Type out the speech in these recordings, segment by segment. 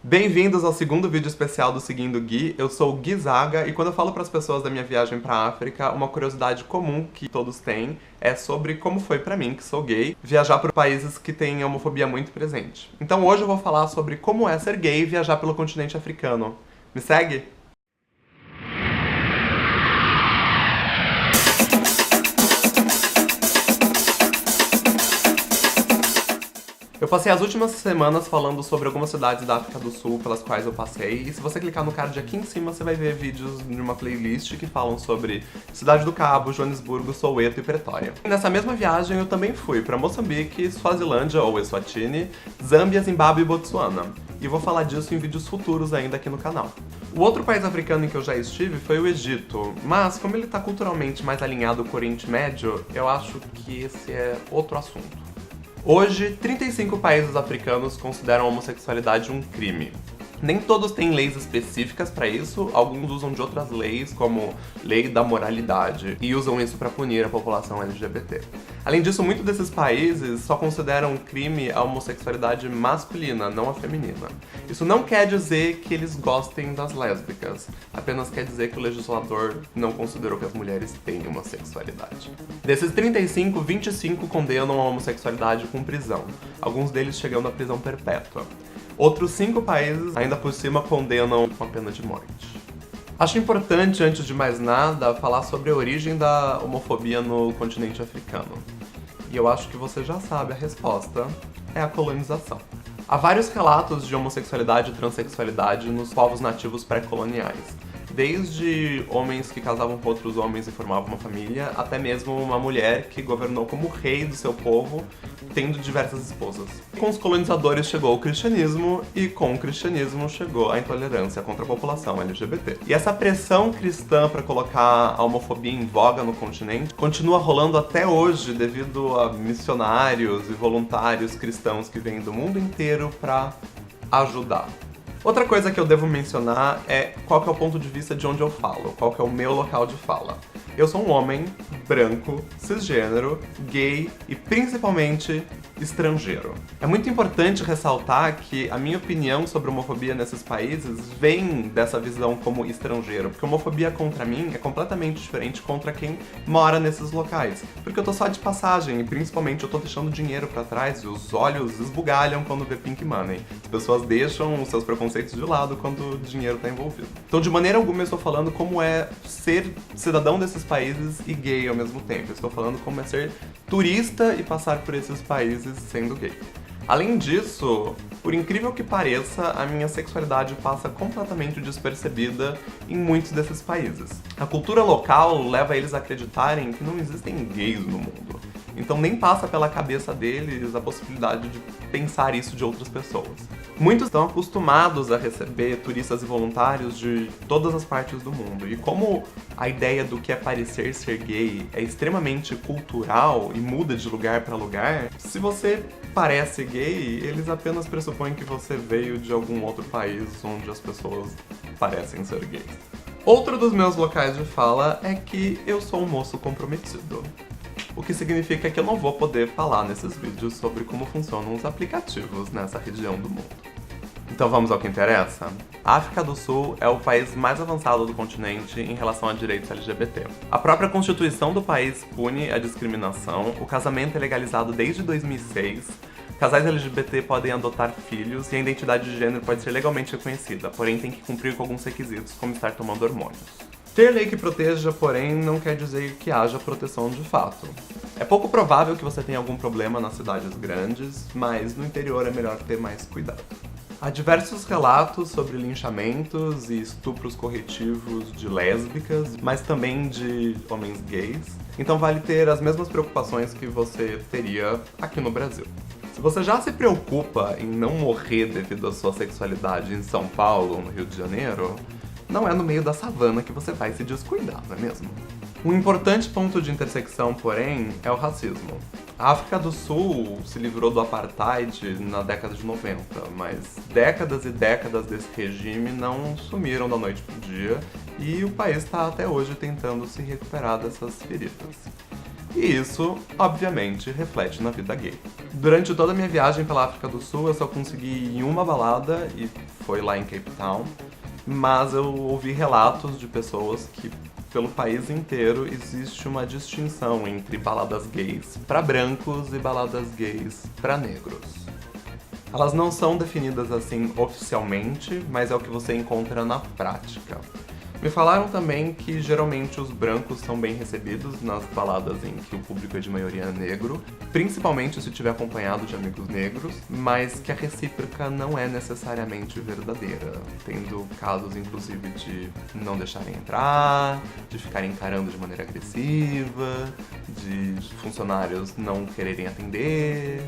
Bem-vindos ao segundo vídeo especial do Seguindo Gui. Eu sou o Gui Zaga e quando eu falo para as pessoas da minha viagem para a África, uma curiosidade comum que todos têm é sobre como foi para mim, que sou gay, viajar por países que têm homofobia muito presente. Então hoje eu vou falar sobre como é ser gay e viajar pelo continente africano. Me segue? Eu passei as últimas semanas falando sobre algumas cidades da África do Sul pelas quais eu passei, e se você clicar no card aqui em cima, você vai ver vídeos de uma playlist que falam sobre Cidade do Cabo, Joanesburgo, Soweto e Pretória. E nessa mesma viagem eu também fui para Moçambique, Suazilândia ou Eswatini, Zâmbia, Zimbábue e Botsuana. E vou falar disso em vídeos futuros ainda aqui no canal. O outro país africano em que eu já estive foi o Egito, mas como ele tá culturalmente mais alinhado com o Oriente Médio, eu acho que esse é outro assunto. Hoje, 35 países africanos consideram a homossexualidade um crime. Nem todos têm leis específicas para isso, alguns usam de outras leis, como lei da moralidade, e usam isso para punir a população LGBT. Além disso, muitos desses países só consideram crime a homossexualidade masculina, não a feminina. Isso não quer dizer que eles gostem das lésbicas, apenas quer dizer que o legislador não considerou que as mulheres têm homossexualidade. Desses 35, 25 condenam a homossexualidade com prisão, alguns deles chegando à prisão perpétua. Outros 5 países, ainda por cima, condenam com a pena de morte. Acho importante, antes de mais nada, falar sobre a origem da homofobia no continente africano. E eu acho que você já sabe a resposta, é a colonização. Há vários relatos de homossexualidade e transexualidade nos povos nativos pré-coloniais. Desde homens que casavam com outros homens e formavam uma família, até mesmo uma mulher que governou como rei do seu povo, tendo diversas esposas. Com os colonizadores chegou o cristianismo, e com o cristianismo chegou a intolerância contra a população LGBT. E essa pressão cristã para colocar a homofobia em voga no continente continua rolando até hoje devido a missionários e voluntários cristãos que vêm do mundo inteiro para ajudar. Outra coisa que eu devo mencionar é qual que é o ponto de vista de onde eu falo, qual que é o meu local de fala. Eu sou um homem branco, cisgênero, gay e principalmente estrangeiro. É muito importante ressaltar que a minha opinião sobre homofobia nesses países vem dessa visão como estrangeiro, porque homofobia contra mim é completamente diferente contra quem mora nesses locais. Porque eu tô só de passagem e principalmente eu tô deixando dinheiro pra trás e os olhos esbugalham quando vê Pink Money. As pessoas deixam os seus preconceitos de lado quando o dinheiro tá envolvido. Então de maneira alguma eu estou falando como é ser cidadão desses países e gay ao mesmo tempo. Eu estou falando como é ser turista e passar por esses países sendo gay. Além disso, por incrível que pareça, a minha sexualidade passa completamente despercebida em muitos desses países. A cultura local leva eles a acreditarem que não existem gays no mundo. Então nem passa pela cabeça deles a possibilidade de pensar isso de outras pessoas. Muitos estão acostumados a receber turistas e voluntários de todas as partes do mundo. E como a ideia do que é parecer ser gay é extremamente cultural e muda de lugar para lugar, se você parece gay, eles apenas pressupõem que você veio de algum outro país onde as pessoas parecem ser gays. Outro dos meus locais de fala é que eu sou um moço comprometido. O que significa que eu não vou poder falar nesses vídeos sobre como funcionam os aplicativos nessa região do mundo. Então vamos ao que interessa? A África do Sul é o país mais avançado do continente em relação a direitos LGBT. A própria Constituição do país pune a discriminação, o casamento é legalizado desde 2006, casais LGBT podem adotar filhos e a identidade de gênero pode ser legalmente reconhecida, porém tem que cumprir com alguns requisitos, como estar tomando hormônios. Ter lei que proteja, porém, não quer dizer que haja proteção de fato. É pouco provável que você tenha algum problema nas cidades grandes, mas no interior é melhor ter mais cuidado. Há diversos relatos sobre linchamentos e estupros corretivos de lésbicas, mas também de homens gays, então vale ter as mesmas preocupações que você teria aqui no Brasil. Se você já se preocupa em não morrer devido à sua sexualidade em São Paulo ou no Rio de Janeiro, não é no meio da savana que você vai se descuidar, não é mesmo? Um importante ponto de intersecção, porém, é o racismo. A África do Sul se livrou do apartheid na década de 90, mas décadas e décadas desse regime não sumiram da noite pro dia e o país está até hoje tentando se recuperar dessas feridas. E isso, obviamente, reflete na vida gay. Durante toda a minha viagem pela África do Sul, eu só consegui ir em uma balada e foi lá em Cape Town, mas eu ouvi relatos de pessoas que pelo país inteiro existe uma distinção entre baladas gays para brancos e baladas gays para negros. Elas não são definidas assim oficialmente, mas é o que você encontra na prática. Me falaram também que geralmente os brancos são bem recebidos nas baladas em que o público é de maioria negro, principalmente se estiver acompanhado de amigos negros, mas que a recíproca não é necessariamente verdadeira, tendo casos inclusive de não deixarem entrar, de ficarem encarando de maneira agressiva, de funcionários não quererem atender.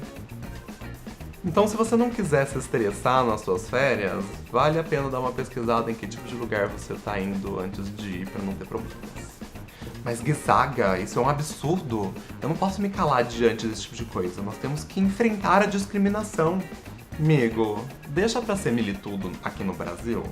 Então, se você não quiser se estressar nas suas férias, vale a pena dar uma pesquisada em que tipo de lugar você tá indo antes de ir pra não ter problemas. Mas Gizaga, isso é um absurdo. Eu não posso me calar diante desse tipo de coisa. Nós temos que enfrentar a discriminação. Amigo, deixa pra ser militudo aqui no Brasil.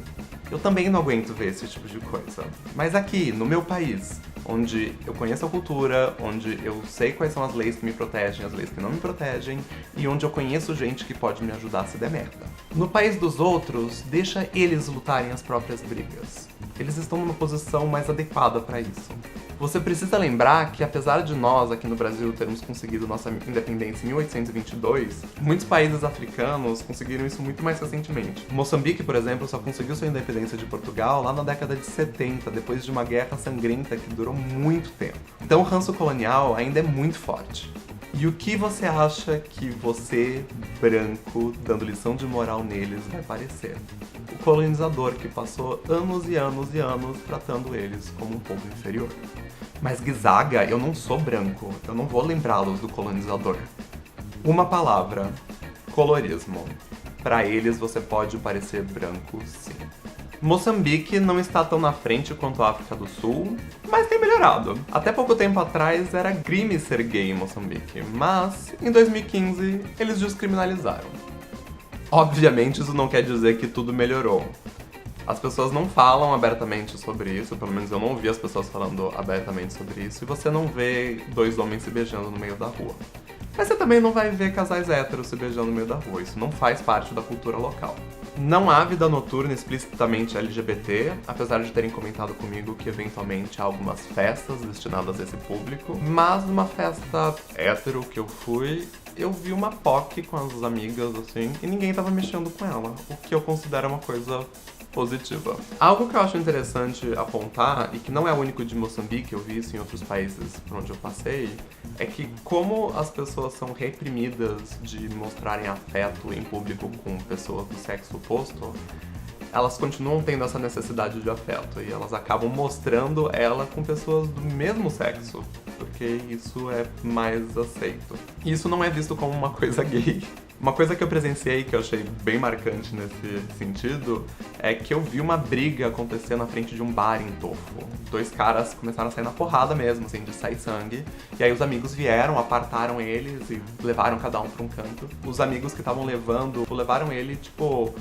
Eu também não aguento ver esse tipo de coisa. Mas aqui, no meu país, onde eu conheço a cultura, onde eu sei quais são as leis que me protegem, as leis que não me protegem, e onde eu conheço gente que pode me ajudar se der merda. No país dos outros, deixa eles lutarem as próprias brigas. Eles estão numa posição mais adequada pra isso. Você precisa lembrar que, apesar de nós, aqui no Brasil, termos conseguido nossa independência em 1822, muitos países africanos conseguiram isso muito mais recentemente. Moçambique, por exemplo, só conseguiu sua independência de Portugal lá na década de 70, depois de uma guerra sangrenta que durou muito tempo. Então o ranço colonial ainda é muito forte. E o que você acha que você, branco, dando lição de moral neles, vai parecer? O colonizador que passou anos e anos e anos tratando eles como um povo inferior. Mas Gizaga, eu não sou branco, eu não vou lembrá-los do colonizador. Uma palavra: colorismo. Para eles você pode parecer branco, sim. Moçambique não está tão na frente quanto a África do Sul, mas tem melhorado. Até pouco tempo atrás era crime ser gay em Moçambique, mas em 2015 eles descriminalizaram. Obviamente isso não quer dizer que tudo melhorou. As pessoas não falam abertamente sobre isso, pelo menos eu não ouvi as pessoas falando abertamente sobre isso, e você não vê dois homens se beijando no meio da rua. Mas você também não vai ver casais héteros se beijando no meio da rua, isso não faz parte da cultura local. Não há vida noturna explicitamente LGBT, apesar de terem comentado comigo que eventualmente há algumas festas destinadas a esse público, mas numa festa hétero que eu fui, eu vi uma POC com as amigas, assim, e ninguém tava mexendo com ela, o que eu considero uma coisa positiva. Algo que eu acho interessante apontar, e que não é único de Moçambique, eu vi isso em outros países por onde eu passei, é que como as pessoas são reprimidas de mostrarem afeto em público com pessoas do sexo oposto, elas continuam tendo essa necessidade de afeto e elas acabam mostrando ela com pessoas do mesmo sexo, porque isso é mais aceito. E isso não é visto como uma coisa gay. Uma coisa que eu presenciei que eu achei bem marcante nesse sentido é que eu vi uma briga acontecer na frente de um bar em Tofo. Dois caras começaram a sair na porrada mesmo, assim, de sair sangue. E aí os amigos vieram, apartaram eles e levaram cada um pra um canto. Os amigos que estavam levaram ele, tipo,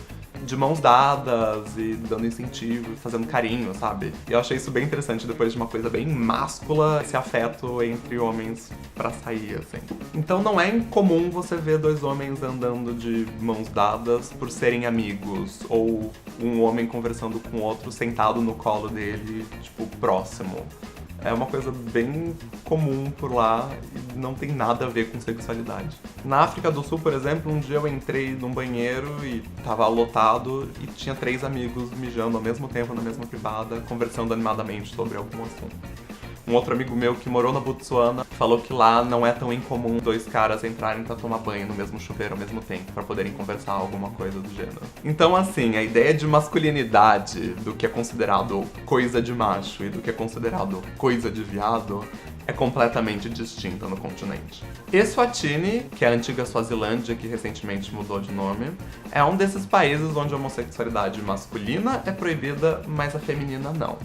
de mãos dadas e dando incentivo, fazendo carinho, sabe? E eu achei isso bem interessante depois de uma coisa bem máscula, esse afeto entre homens pra sair, assim. Então não é incomum você ver dois homens andando de mãos dadas por serem amigos, ou um homem conversando com o outro sentado no colo dele, tipo, próximo. É uma coisa bem comum por lá e não tem nada a ver com sexualidade. Na África do Sul, por exemplo, um dia eu entrei num banheiro e tava lotado e tinha 3 amigos mijando ao mesmo tempo na mesma privada, conversando animadamente sobre algum assunto. Um outro amigo meu que morou na Botsuana falou que lá não é tão incomum 2 caras entrarem pra tomar banho no mesmo chuveiro ao mesmo tempo, pra poderem conversar alguma coisa do gênero. Então, assim, a ideia de masculinidade, do que é considerado coisa de macho e do que é considerado coisa de viado, é completamente distinta no continente. Eswatini, que é a antiga Suazilândia, que recentemente mudou de nome, é um desses países onde a homossexualidade masculina é proibida, mas a feminina não.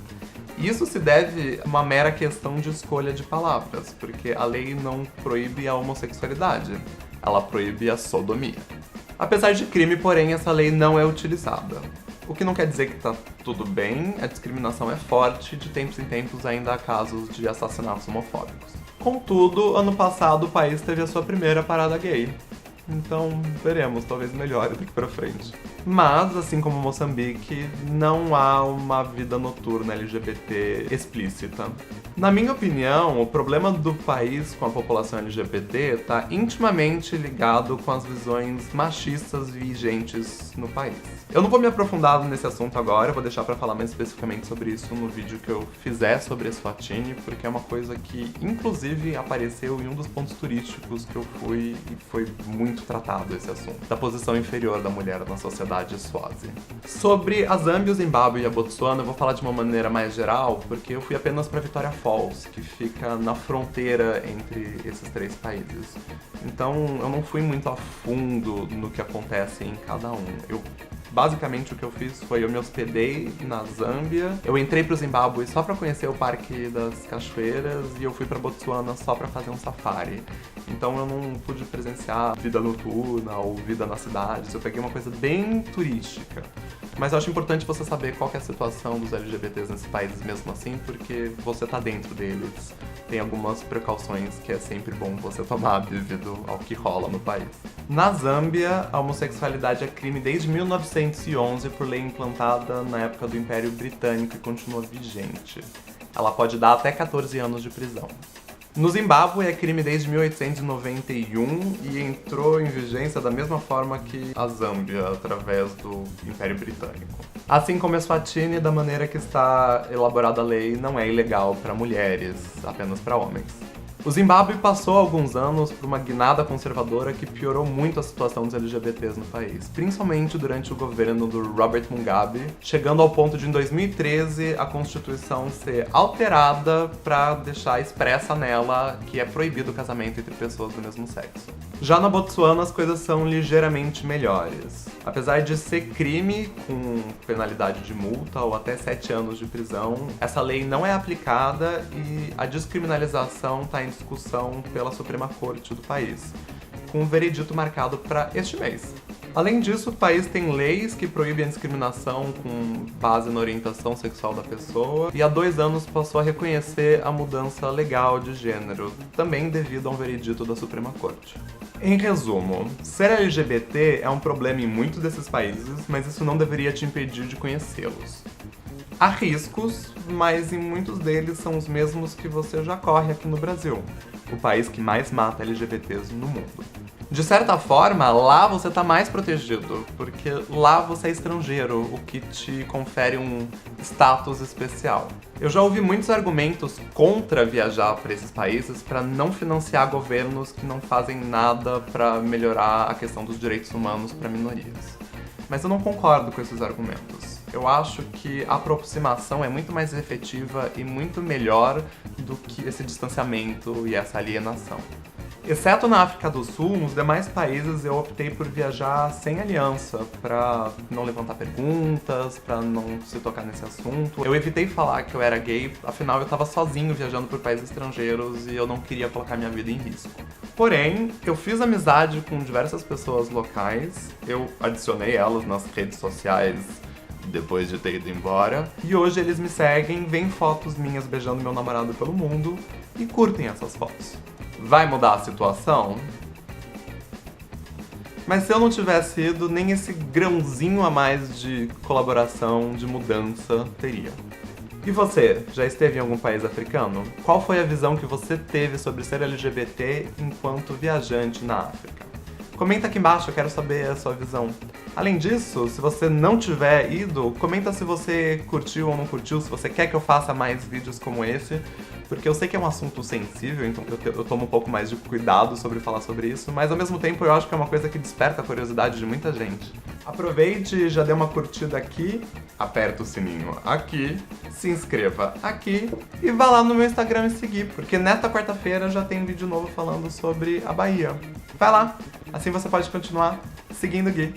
Isso se deve a uma mera questão de escolha de palavras, porque a lei não proíbe a homossexualidade, ela proíbe a sodomia. Apesar de crime, porém, essa lei não é utilizada. O que não quer dizer que tá tudo bem, a discriminação é forte, de tempos em tempos ainda há casos de assassinatos homofóbicos. Contudo, ano passado o país teve a sua primeira parada gay. Então, veremos, talvez melhore daqui pra frente. Mas, assim como Moçambique, não há uma vida noturna LGBT explícita. Na minha opinião, o problema do país com a população LGBT está intimamente ligado com as visões machistas vigentes no país. Eu não vou me aprofundar nesse assunto agora, eu vou deixar pra falar mais especificamente sobre isso no vídeo que eu fizer sobre Eswatini, porque é uma coisa que, inclusive, apareceu em um dos pontos turísticos que eu fui e foi muito tratado esse assunto, da posição inferior da mulher na sociedade Swazi. Sobre a Zâmbia, o Zimbábue e a Botsuana, eu vou falar de uma maneira mais geral, porque eu fui apenas pra Vitória Falls, que fica na fronteira entre esses três países. Então, eu não fui muito a fundo no que acontece em cada um. Basicamente, o que eu fiz foi eu me hospedei na Zâmbia, eu entrei pro Zimbábue só pra conhecer o Parque das Cachoeiras e eu fui pra Botsuana só pra fazer um safari. Então eu não pude presenciar vida noturna ou vida nas cidades, eu peguei uma coisa bem turística. Mas eu acho importante você saber qual que é a situação dos LGBTs nesses países mesmo assim, porque você tá dentro deles. Tem algumas precauções que é sempre bom você tomar devido ao que rola no país. Na Zâmbia, a homossexualidade é crime desde 1911 por lei implantada na época do Império Britânico e continua vigente. Ela pode dar até 14 anos de prisão. No Zimbábue é crime desde 1891 e entrou em vigência da mesma forma que a Zâmbia, através do Império Britânico. Assim como Eswatini, da maneira que está elaborada a lei, não é ilegal para mulheres, apenas para homens. O Zimbábue passou alguns anos por uma guinada conservadora que piorou muito a situação dos LGBTs no país, principalmente durante o governo do Robert Mugabe, chegando ao ponto de, em 2013, a Constituição ser alterada para deixar expressa nela que é proibido o casamento entre pessoas do mesmo sexo. Já na Botsuana, as coisas são ligeiramente melhores. Apesar de ser crime, com penalidade de multa ou até 7 anos de prisão, essa lei não é aplicada e a descriminalização está em discussão pela Suprema Corte do país, com um veredito marcado para este mês. Além disso, o país tem leis que proíbem a discriminação com base na orientação sexual da pessoa e há 2 anos passou a reconhecer a mudança legal de gênero, também devido a um veredito da Suprema Corte. Em resumo, ser LGBT é um problema em muitos desses países, mas isso não deveria te impedir de conhecê-los. Há riscos, mas em muitos deles são os mesmos que você já corre aqui no Brasil, o país que mais mata LGBTs no mundo. De certa forma, lá você tá mais protegido, porque lá você é estrangeiro, o que te confere um status especial. Eu já ouvi muitos argumentos contra viajar para esses países para não financiar governos que não fazem nada para melhorar a questão dos direitos humanos para minorias. Mas eu não concordo com esses argumentos. Eu acho que a aproximação é muito mais efetiva e muito melhor do que esse distanciamento e essa alienação. Exceto na África do Sul, nos demais países eu optei por viajar sem aliança, pra não levantar perguntas, pra não se tocar nesse assunto. Eu evitei falar que eu era gay, afinal eu tava sozinho viajando por países estrangeiros e eu não queria colocar minha vida em risco. Porém, eu fiz amizade com diversas pessoas locais, eu adicionei elas nas redes sociais depois de ter ido embora, e hoje eles me seguem, veem fotos minhas beijando meu namorado pelo mundo e curtem essas fotos. Vai mudar a situação? Mas se eu não tivesse ido, nem esse grãozinho a mais de colaboração, de mudança, teria. E você, já esteve em algum país africano? Qual foi a visão que você teve sobre ser LGBT enquanto viajante na África? Comenta aqui embaixo, eu quero saber a sua visão. Além disso, se você não tiver ido, comenta se você curtiu ou não curtiu, se você quer que eu faça mais vídeos como esse, porque eu sei que é um assunto sensível, então eu tomo um pouco mais de cuidado sobre falar sobre isso, mas ao mesmo tempo eu acho que é uma coisa que desperta a curiosidade de muita gente. Aproveite, já dê uma curtida aqui, aperta o sininho aqui, se inscreva aqui e vá lá no meu Instagram me seguir, porque nesta quarta-feira já tem vídeo novo falando sobre a Bahia. Vai lá, assim você pode continuar seguindo o Gui.